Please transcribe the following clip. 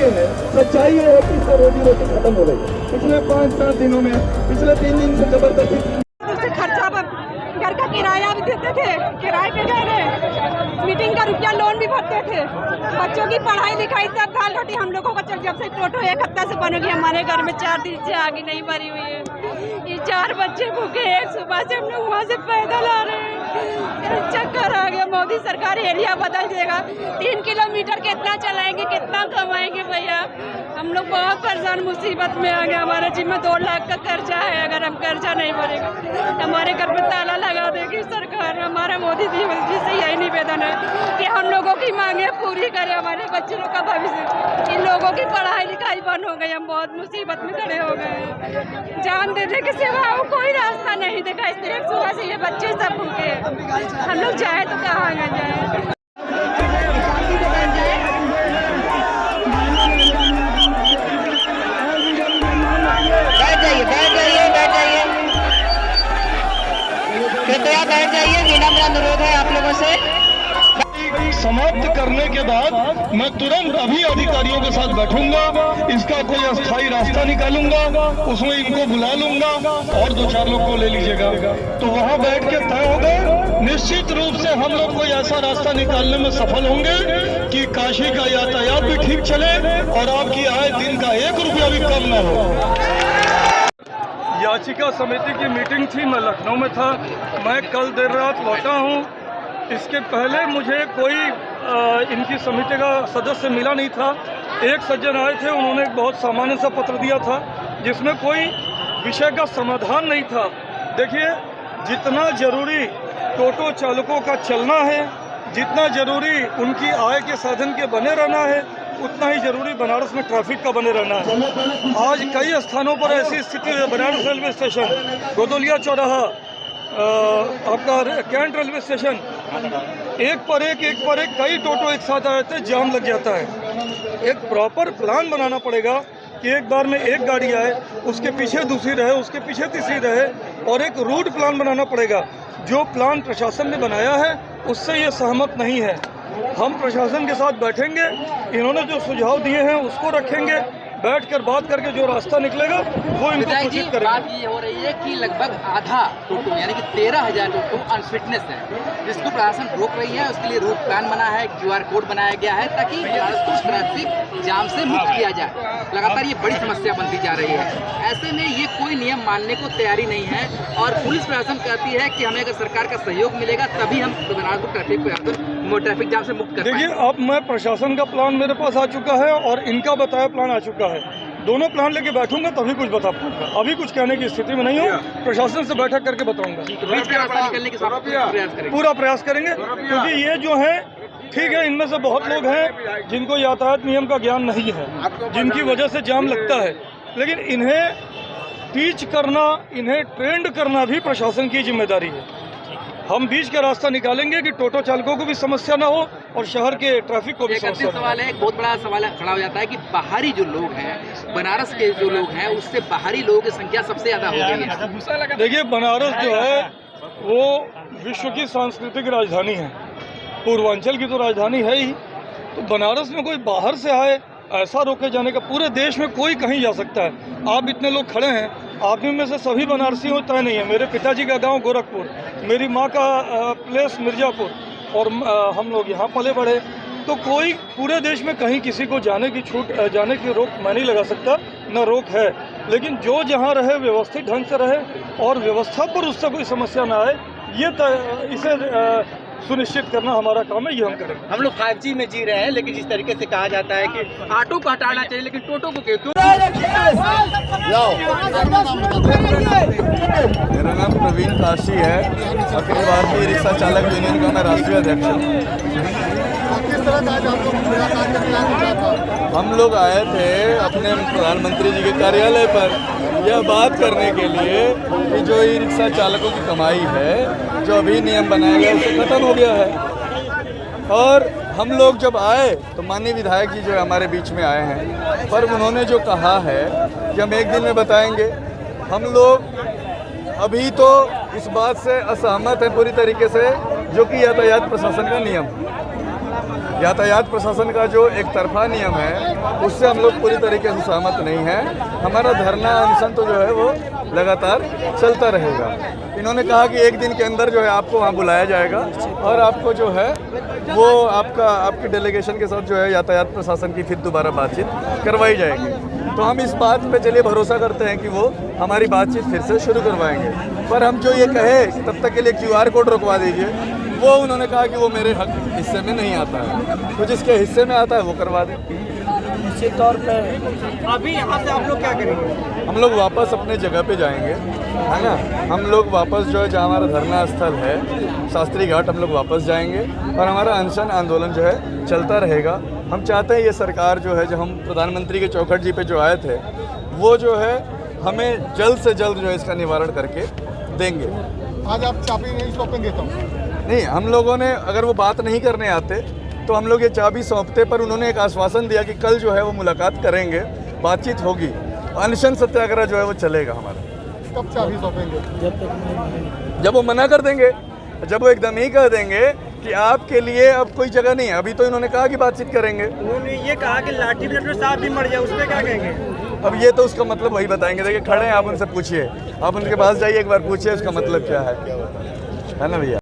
चुके हैं। सच्चाई ये है कि इससे रोजी रोटी खत्म हो गई। पिछले 5-7 दिनों में, पिछले 3 दिन से जबरदस्ती खर्चा घर का किराया भी देते थे, किराए पे गए रहे, मीटिंग का रुपया लोन भी भरते थे, बच्चों की पढ़ाई लिखाई सब दाल रोटी हम लोगों को चल। जब से टोटो एक हफ्ता से बन गई हमारे घर में 4 दिन से आगे नहीं भरी हुई है। ये 4 बच्चे भूखे, एक सुबह से हम लोग वहाँ से पैदल आ रहे हैं। चक्कर आ गया। मोदी सरकार एरिया बदल देगा। 3 किलोमीटर कितना चलाएंगे, कितना कमाएंगे भैया। हम लोग बहुत परेशान, मुसीबत में आ गए। हमारे जिम्मे 2 लाख का कर्जा है। अगर हम कर्जा नहीं भरेगा हमारे घर में ताला लगा देगी सरकार। हमारा मोदी जी से यही निवेदन है कि हम लोगों की मांगे पूरी करें, हमारे बच्चे लोग का भविष्य। इन लोगों की पढ़ाई लिखाई बंद हो गई, हम बहुत मुसीबत में खड़े हो गए। जान देने के सिवा कोई रास्ता नहीं देखा। इसलिए एक सुबह से ये बच्चे सब भूखे हैं। हम लोग जाए तो कहाँ जाए। कृपया बैठ जाइए, विनम्र अनुरोध है आप लोगों से। समाप्त करने के बाद मैं तुरंत अभी अधिकारियों के साथ बैठूंगा, इसका कोई अस्थायी रास्ता निकालूंगा, उसमें इनको बुला लूंगा और 2-4 लोग को ले लीजिएगा। तो वहां बैठ के तय होगा। निश्चित रूप से हम लोग कोई ऐसा रास्ता निकालने में सफल होंगे कि काशी का यातायात भी ठीक चले और आपकी आय दिन का 1 रुपया भी कम न हो। याचिका समिति की मीटिंग थी, मैं लखनऊ में था। मैं कल देर रात लौटा हूँ। इसके पहले मुझे कोई इनकी समिति का सदस्य मिला नहीं था। एक सज्जन आए थे, उन्होंने एक बहुत सामान्य सा पत्र दिया था जिसमें कोई विषय का समाधान नहीं था। देखिए, जितना जरूरी टोटो चालकों का चलना है, जितना जरूरी उनकी आय के साधन के बने रहना है, उतना ही जरूरी बनारस में ट्रैफिक का बने रहना है। आज कई स्थानों पर ऐसी स्थिति है। बनारस रेलवे स्टेशन, गोदोलिया चौराहा, आपका कैंट रेलवे स्टेशन, एक पर एक कई टोटो एक साथ आए थे, जाम लग जाता है। एक प्रॉपर प्लान बनाना पड़ेगा कि एक बार में एक गाड़ी आए, उसके पीछे दूसरी रहे, उसके पीछे तीसरी रहे, और एक रूट प्लान बनाना पड़ेगा। जो प्लान प्रशासन ने बनाया है उससे ये सहमत नहीं है। हम प्रशासन के साथ बैठेंगे, इन्होंने जो सुझाव दिए हैं उसको रखेंगे, बैठकर बात करके जो रास्ता निकलेगा वो इनको सूचित करेंगे। बात ये हो रही है कि लगभग आधा टोटो यानी कि 13,000 टोटो अनफिटनेस है, जिसको प्रशासन रोक रही है। उसके लिए रूट प्लान बना है, QR कोड बनाया गया है ताकि बनारस को ट्रैफिक जाम से मुक्त किया जाए। लगातार ये बड़ी समस्या बनती जा रही है। ऐसे में ये कोई नियम मानने को तैयारी नहीं है और पुलिस प्रशासन कहती है कि हमें अगर सरकार का सहयोग मिलेगा तभी हम बनारस को ट्रैफिक जाम से मुक्त कर पाएंगे। देखिए, अब मैं प्रशासन का प्लान मेरे पास आ चुका है और इनका बताया प्लान आ चुका है। दोनों प्लान लेके बैठूंगा तभी कुछ बता पाऊंगा। अभी कुछ कहने की स्थिति में नहीं हूँ। प्रशासन से बैठक करके बताऊंगा, पूरा प्रयास करेंगे। क्योंकि ये जो है, ठीक है, इनमें से बहुत लोग हैं जिनको यातायात नियम का ज्ञान नहीं है, जिनकी वजह से जाम लगता है, लेकिन इन्हें टीच करना, इन्हें ट्रेंड करना भी प्रशासन की जिम्मेदारी है। हम बीच का रास्ता निकालेंगे कि टोटो चालकों को भी समस्या ना हो और शहर के ट्रैफिक को भी समस्या ना हो। सवाल है, एक बहुत बड़ा सवाल खड़ा हो जाता है कि बाहरी जो लोग हैं, बनारस के जो लोग हैं, उससे बाहरी लोगों की संख्या सबसे ज्यादा हो गई है। देखिए, बनारस जो है वो विश्व की सांस्कृतिक राजधानी है, पूर्वांचल की तो राजधानी है ही। तो बनारस में कोई बाहर से आए ऐसा रोके जाने का, पूरे देश में कोई कहीं जा सकता है। आप इतने लोग खड़े हैं, आप में से सभी बनारसी हो तय नहीं है। मेरे पिताजी का गांव गोरखपुर, मेरी माँ का प्लेस मिर्ज़ापुर, और हम लोग यहाँ पले बढ़े। तो कोई पूरे देश में कहीं किसी को जाने की छूट, जाने की रोक मैं नहीं लगा सकता, न रोक है। लेकिन जो जहाँ रहे व्यवस्थित ढंग से रहे और व्यवस्था पर उससे कोई समस्या ना आए, ये इसे सुनिश्चित करना हमारा काम है। ये हम करेंगे। हम लोग 5G में जी रहे हैं, लेकिन जिस तरीके से कहा जाता है कि ऑटो को हटाना चाहिए, लेकिन टोटो को क्यों? मेरा नाम प्रवीण काशी है, अखिल भारतीय रिक्शा चालक यूनियन का मैं राष्ट्रीय अध्यक्ष हूँ। हम लोग आए थे अपने प्रधानमंत्री जी के कार्यालय पर यह बात करने के लिए कि जो ई रिक्शा चालकों की कमाई है, जो अभी नियम बनाया गया उसे खत्म हो गया है। और हम लोग जब आए तो माननीय विधायक जी जो हमारे बीच में आए हैं, पर उन्होंने जो कहा है कि हम 1 दिन में बताएंगे, हम लोग अभी तो इस बात से असहमत हैं पूरी तरीके से, जो कि यातायात प्रशासन का नियम है। यातायात प्रशासन का जो एक तरफा नियम है उससे हम लोग पूरी तरीके से सहमत नहीं हैं। हमारा धरना अनशन तो जो है वो लगातार चलता रहेगा। इन्होंने कहा कि एक दिन के अंदर जो है आपको वहाँ बुलाया जाएगा और आपको जो है वो आपकी डेलीगेशन के साथ जो है यातायात प्रशासन की फिर दोबारा बातचीत करवाई जाएगी। तो हम इस बात पे चलिए भरोसा करते हैं कि वो हमारी बातचीत फिर से शुरू करवाएंगे। पर हम जो ये कहे तब तक के लिए QR कोड रुकवा दीजिए, वो उन्होंने कहा कि वो मेरे हक हिस्से में नहीं आता है, तो जिसके हिस्से में आता है वो करवा दें। निश्चित तौर पर अभी यहाँ से आप लोग क्या करेंगे? हम लोग वापस अपने जगह पे जाएंगे, है ना। हम लोग वापस जो है जहाँ हमारा धरना स्थल है शास्त्री घाट, हम लोग वापस जाएंगे और हमारा अनशन आंदोलन जो है चलता रहेगा। हम चाहते हैं ये सरकार जो है, जो हम प्रधानमंत्री के चौखट जी पे जो आए थे, वो जो है हमें जल्द से जल्द जो है इसका निवारण करके देंगे। आज आप चाबी नहीं सौंपेंगे तो? नहीं, हम लोगों ने अगर वो बात नहीं करने आते तो हम लोग ये चाबी सौंपते, पर उन्होंने एक आश्वासन दिया कि कल जो है वो मुलाकात करेंगे, बातचीत होगी, अनशन सत्याग्रह जो है वो चलेगा हमारा। कब चाबी सौंपेंगे? जब वो मना कर देंगे, जब वो एकदम ही कह देंगे कि आपके लिए अब कोई जगह नहीं है। अभी तो इन्होंने कहा कि बातचीत करेंगे। उन्होंने ये कहा कि लाठी डंडे साहब भी मर जाए, उस पर क्या कहेंगे? अब ये तो उसका मतलब वही बताएंगे। देखिए खड़े हैं, आप उनसे पूछिए, आप उनके पास जाइए, एक बार पूछिए उसका मतलब क्या है ना भैया।